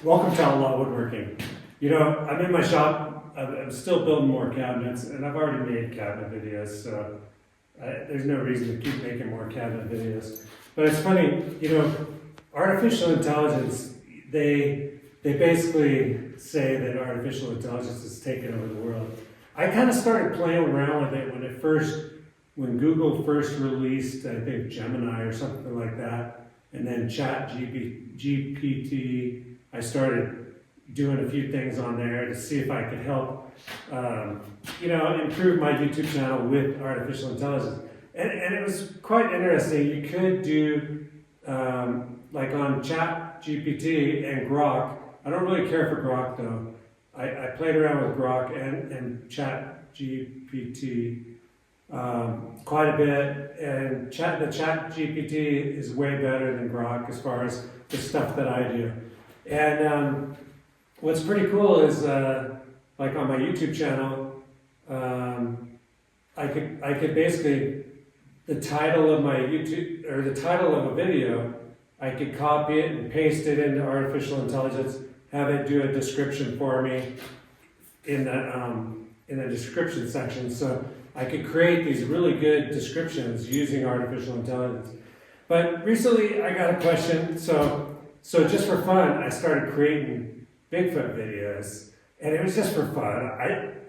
Welcome to Outlaw Woodworking. You know, I'm in my shop, I'm still building more cabinets, and I've already made cabinet videos, so there's no reason to keep making more cabinet videos. But it's funny, you know, artificial intelligence, they basically say that artificial intelligence is taking over the world. I kind of started playing around with it when Google first released, I think, Gemini or something like that, and then GPT. I started doing a few things on there to see if I could help, improve my YouTube channel with artificial intelligence. And it was quite interesting. You could do, like on Chat GPT and Grok. I don't really care for Grok though. I played around with Grok and Chat GPT quite a bit. And the Chat GPT is way better than Grok as far as the stuff that I do. And what's pretty cool is, like on my YouTube channel, I could basically, the title of my YouTube, or the title of a video, I could copy it and paste it into artificial intelligence, have it do a description for me in the description section. So I could create these really good descriptions using artificial intelligence. But recently I got a question, so just for fun, I started creating Bigfoot videos, and it was just for fun.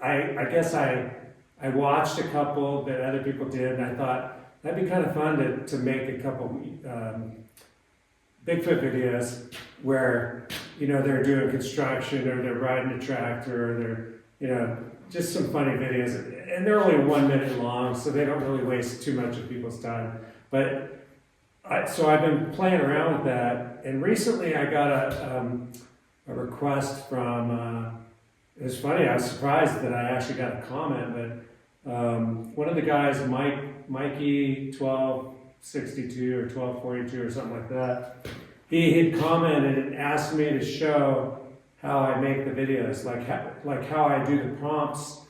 I guess I watched a couple that other people did, and I thought that'd be kind of fun to make a couple Bigfoot videos where, you know, they're doing construction or they're riding a tractor or they're, you know, just some funny videos. And they're only 1 minute long, so they don't really waste too much of people's time. But so I've been playing around with that, and recently I got a request from, it was funny, I was surprised that I actually got a comment, but one of the guys, Mikey 1262 or 1242 or something like that, he had commented and asked me to show how I make the videos, like how I do the prompts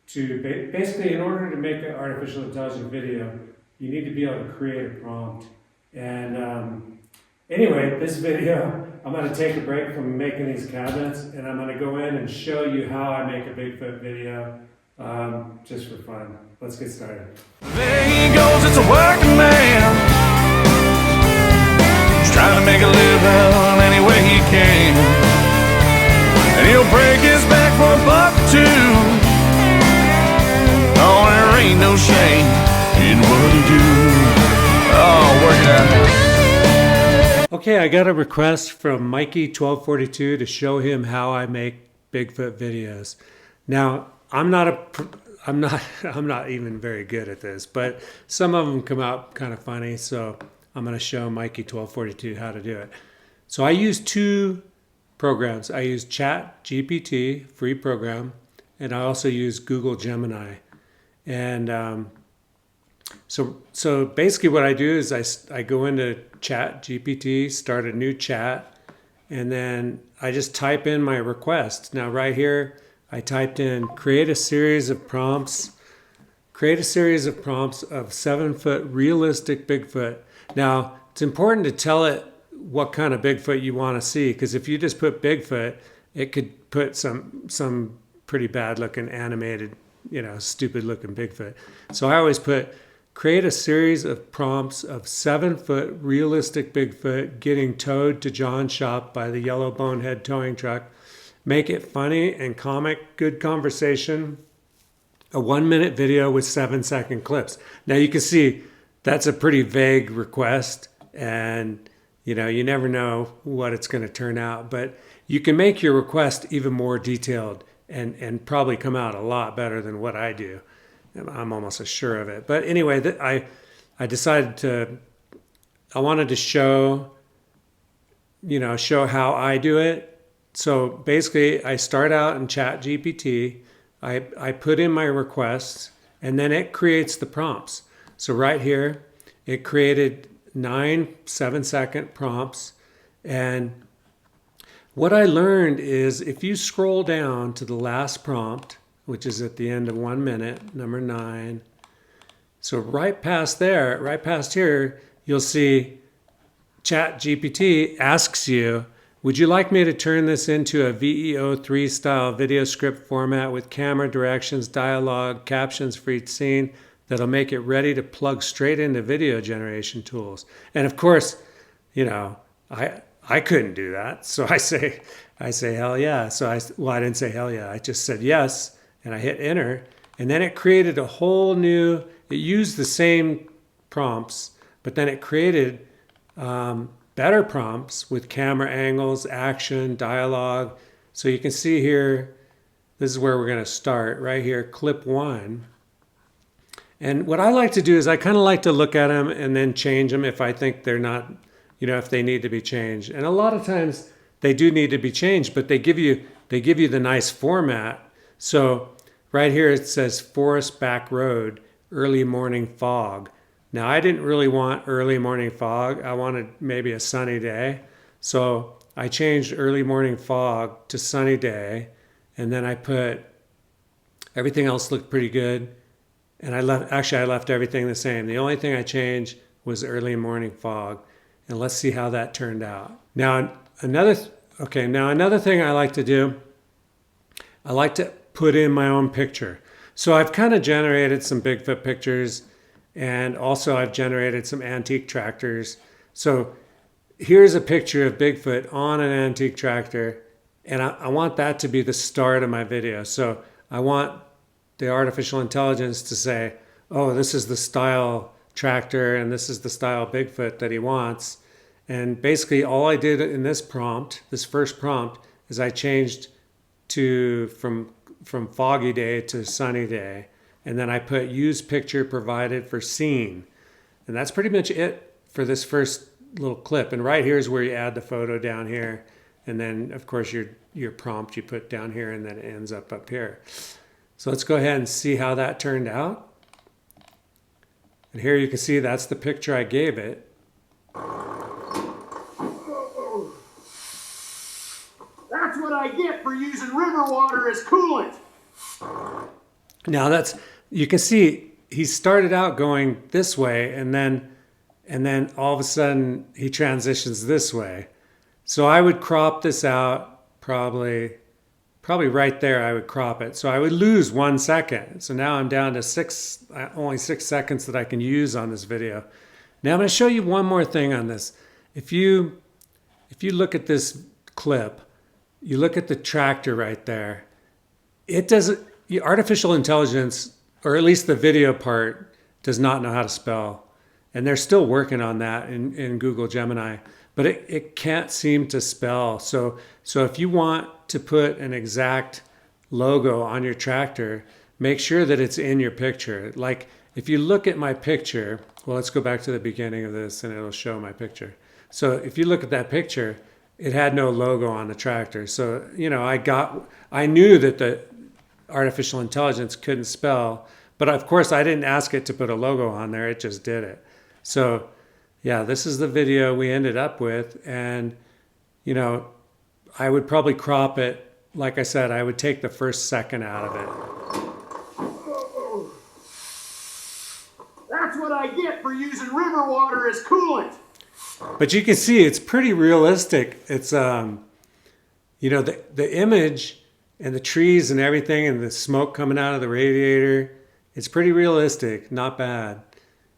to, basically in order to make an artificial intelligence video, you need to be able to create a prompt. And anyway, this video, I'm going to take a break from making these cabinets, and I'm going to go in and show you how I make a Bigfoot video, just for fun. Let's get started. There he goes, it's a working man. He's trying to make a living any way he can. And he'll break his back for $1 or $2. Oh, there ain't no shame in what he do. Oh, work it out. Okay, I got a request from Mikey 1242 to show him how I make Bigfoot videos. Now, I'm not even very good at this, but some of them come out kind of funny, so I'm going to show Mikey 1242 how to do it. So I use two programs. I use Chat GPT, free program, and I also use Google Gemini. And so basically what I do is I go into Chat GPT, start a new chat, and then I just type in my request. Now right here, I typed in create a series of prompts of 7-foot realistic Bigfoot. Now it's important to tell it what kind of Bigfoot you want to see, because if you just put Bigfoot, it could put some pretty bad looking animated, stupid looking Bigfoot. So I always put create a series of prompts of 7-foot realistic Bigfoot getting towed to John's shop by the yellow bonehead towing truck. Make it funny and comic, good conversation. A 1-minute video with 7-second clips. Now you can see that's a pretty vague request, and you never know what it's going to turn out, but you can make your request even more detailed and probably come out a lot better than what I do. I'm almost sure of it. But anyway, I decided I wanted to show how I do it. So basically I start out in Chat GPT, I put in my requests, and then it creates the prompts. So right here, it created 9 7-second prompts. And what I learned is if you scroll down to the last prompt, which is at the end of 1 minute, number 9. So right past here, you'll see Chat GPT asks you Would you like me to turn this into a VEO3 style video script format with camera directions, dialogue, captions for each scene that'll make it ready to plug straight into video generation tools? And of course, you know, I couldn't do that. So I say hell yeah. I didn't say hell yeah. I just said yes, and I hit enter, and then it created a whole new, it used the same prompts, but then it created better prompts with camera angles, action, dialogue. So you can see here, this is where we're going to start right here, clip 1. And what I like to do is I kind of like to look at them and then change them if I think they're not, you know, if they need to be changed. And a lot of times they do need to be changed, but they give you the nice format. So right here it says Forest Back Road, early morning fog. Now, I didn't really want early morning fog. I wanted maybe a sunny day. So I changed early morning fog to sunny day. And then I put, everything else looked pretty good. And I left everything the same. The only thing I changed was early morning fog. And let's see how that turned out. Now, another thing I like to do, I like to put in my own picture. So I've kind of generated some Bigfoot pictures. And also I've generated some antique tractors. So here's a picture of Bigfoot on an antique tractor. And I want that to be the start of my video. So I want the artificial intelligence to say, oh, this is the style tractor and this is the style Bigfoot that he wants. And basically all I did in this prompt, this first prompt, is I changed from foggy day to sunny day. And then I put use picture provided for scene. And that's pretty much it for this first little clip. And right here is where you add the photo down here. And then, of course, your prompt you put down here, and then it ends up here. So let's go ahead and see how that turned out. And here you can see that's the picture I gave it. That's what I get for using river water as coolant. Now you can see he started out going this way, and then all of a sudden he transitions this way. So I would crop this out probably right there. I would crop it. So I would lose 1 second. So now I'm down to only 6 seconds that I can use on this video. Now I'm going to show you one more thing on this. If you look at this clip, you look at the tractor right there. It doesn't. Artificial intelligence, or at least the video part, does not know how to spell. And they're still working on that in Google Gemini. But it can't seem to spell. So if you want to put an exact logo on your tractor, make sure that it's in your picture. Like if you look at my picture, well, let's go back to the beginning of this and it'll show my picture. So if you look at that picture, it had no logo on the tractor. So, you know, I knew that the artificial intelligence couldn't spell, but of course I didn't ask it to put a logo on there. It just did it. So yeah, this is the video we ended up with. And, you know, I would probably crop it. Like I said, I would take the first second out of it. That's what I get for using river water as coolant. But you can see it's pretty realistic. It's, you know, the image and the trees and everything and the smoke coming out of the radiator, it's pretty realistic, not bad.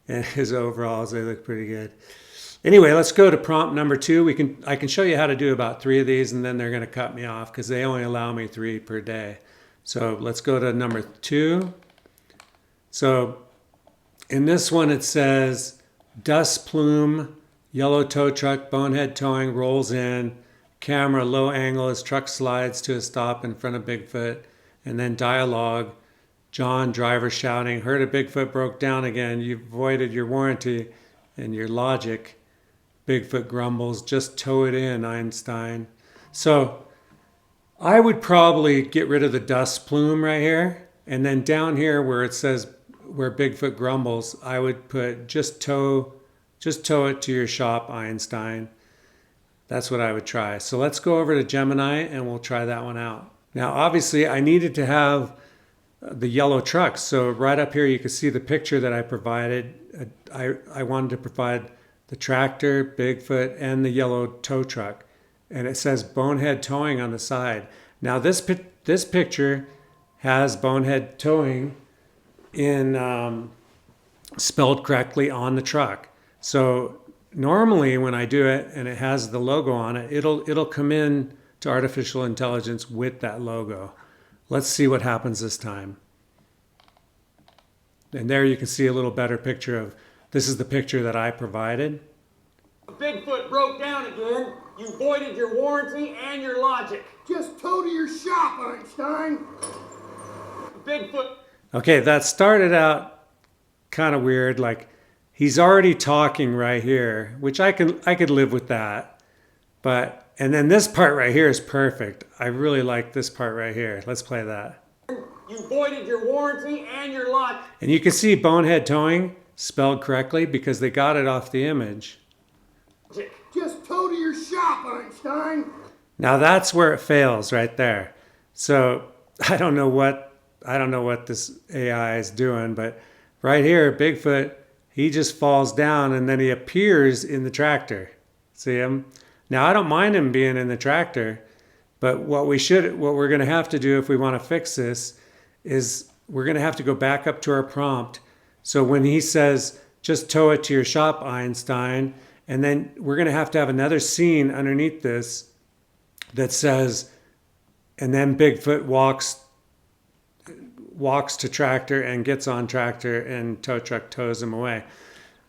And his overalls, they look pretty good. Anyway, let's go to prompt number 2. I can show you how to do about 3 of these, and then they're going to cut me off because they only allow me 3 per day. So let's go to number 2. So in this one it says, dust plume, yellow tow truck, bonehead towing, rolls in, camera low angle as truck slides to a stop in front of Bigfoot, and then dialogue, John, driver shouting, heard a Bigfoot broke down again, you voided your warranty and your logic. Bigfoot grumbles, just tow it in, Einstein. So I would probably get rid of the dust plume right here, and then down here where it says where Bigfoot grumbles, I would put just tow it to your shop, Einstein. That's what I would try. So let's go over to Gemini and we'll try that one out. Now, obviously, I needed to have the yellow trucks. So right up here, you can see the picture that I provided. I wanted to provide the tractor, Bigfoot, and the yellow tow truck. and it says Bonehead Towing on the side. Now this picture has Bonehead Towing in spelled correctly on the truck. So normally when I do it and it has the logo on it, it'll come in to artificial intelligence with that logo. Let's see what happens this time. And there you can see a little better picture of, this is the picture that I provided. Bigfoot broke down again. You voided your warranty and your logic. Just tow to your shop, Einstein. Bigfoot. Okay, that started out kind of weird. Like, he's already talking right here, which I could live with that. But, and then this part right here is perfect. I really like this part right here. Let's play that. You voided your warranty and your logic. And you can see Bonehead Towing spelled correctly because they got it off the image. Just tow to your shop, Einstein. Now that's where it fails right there. So I don't know what this AI is doing, but right here, Bigfoot, he just falls down and then he appears in the tractor. See him? Now I don't mind him being in the tractor, but what we're going to have to do if we want to fix this is we're going to have to go back up to our prompt. So when he says, just tow it to your shop, Einstein, and then we're going to have another scene underneath this that says, and then Bigfoot walks to tractor and gets on tractor and tow truck tows him away.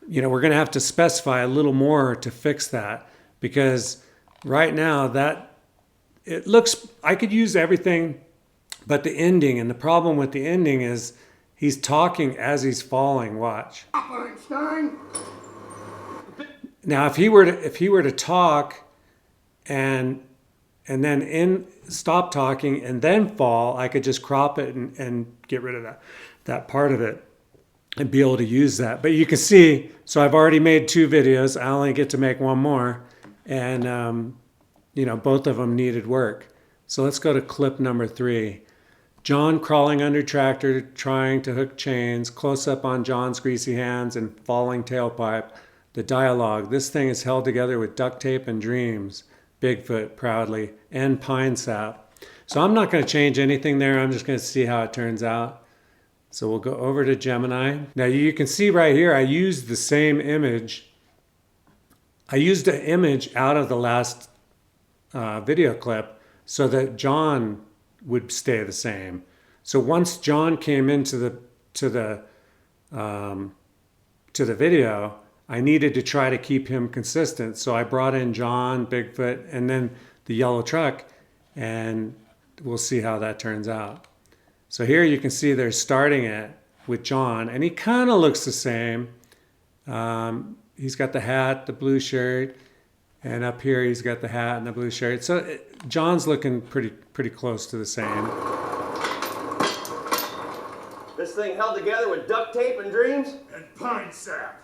You know, we're going to have to specify a little more to fix that, because right now that it looks, I could use everything but the ending. And the problem with the ending is he's talking as he's falling. Watch. Einstein. Now, if he were to talk and then stop talking and then fall, I could just crop it and get rid of that part of it and be able to use that. But you can see, so I've already made 2 videos. I only get to make 1 more, and you know, both of them needed work. So let's go to clip number 3. John crawling under tractor, trying to hook chains, close up on John's greasy hands and falling tailpipe. The dialogue, this thing is held together with duct tape and dreams. Bigfoot proudly, and pine sap. So I'm not going to change anything there. I'm just going to see how it turns out. So we'll go over to Gemini. Now you can see right here, I used the same image. I used an image out of the last video clip so that John would stay the same. So once John came into the video, I needed to try to keep him consistent. So I brought in John, Bigfoot, and then the yellow truck, and we'll see how that turns out. So here you can see they're starting it with John, and he kind of looks the same. He's got the hat, the blue shirt, and up here he's got the hat and the blue shirt. So John's looking pretty close to the same. This thing held together with duct tape and dreams? And pine sap.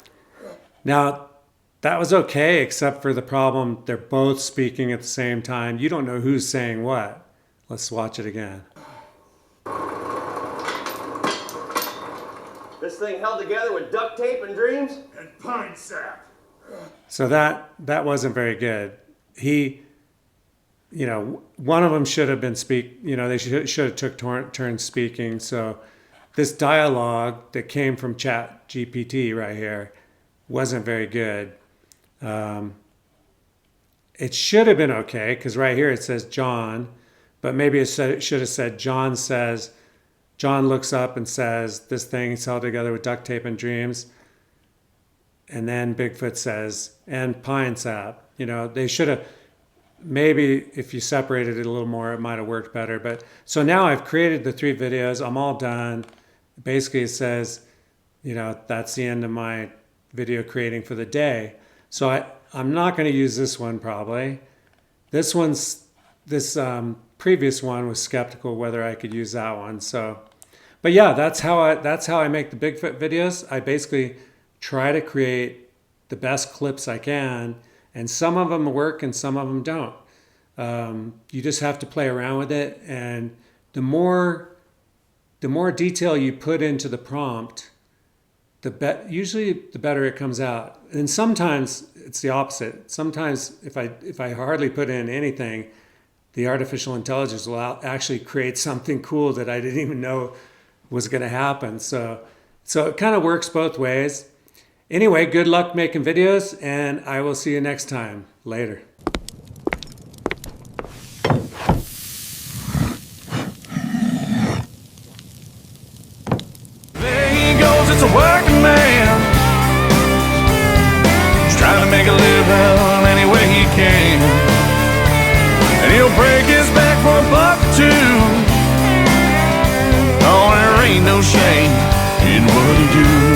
Now, that was okay, except for the problem, they're both speaking at the same time. You don't know who's saying what. Let's watch it again. This thing held together with duct tape and dreams? And pine sap. So that wasn't very good. He, you know, one of them should have been they should have took turns speaking. So this dialogue that came from Chat GPT right here wasn't very good. It should have been okay, because right here it says John, but maybe it should have said John looks up and says, this thing is held together with duct tape and dreams. And then Bigfoot says, and pine sap. You know, they should have, maybe if you separated it a little more, it might have worked better. But so now I've created the 3 videos. I'm all done. Basically it says, you know, that's the end of my video creating for the day. So I'm not going to use this one probably. This previous one was skeptical whether I could use that one. So, but yeah, that's how I make the Bigfoot videos. I basically try to create the best clips I can, and some of them work and some of them don't. You just have to play around with it, and the more detail you put into the prompt, usually the better it comes out. And sometimes it's the opposite. Sometimes if I hardly put in anything, the artificial intelligence will actually create something cool that I didn't even know was going to happen. So it kind of works both ways. Anyway, good luck making videos, and I will see you next time. Later. There he goes, it's a working man. He's trying to make a living any way he can. And he'll break his back for $1 or $2. Oh, there ain't no shame in what he do.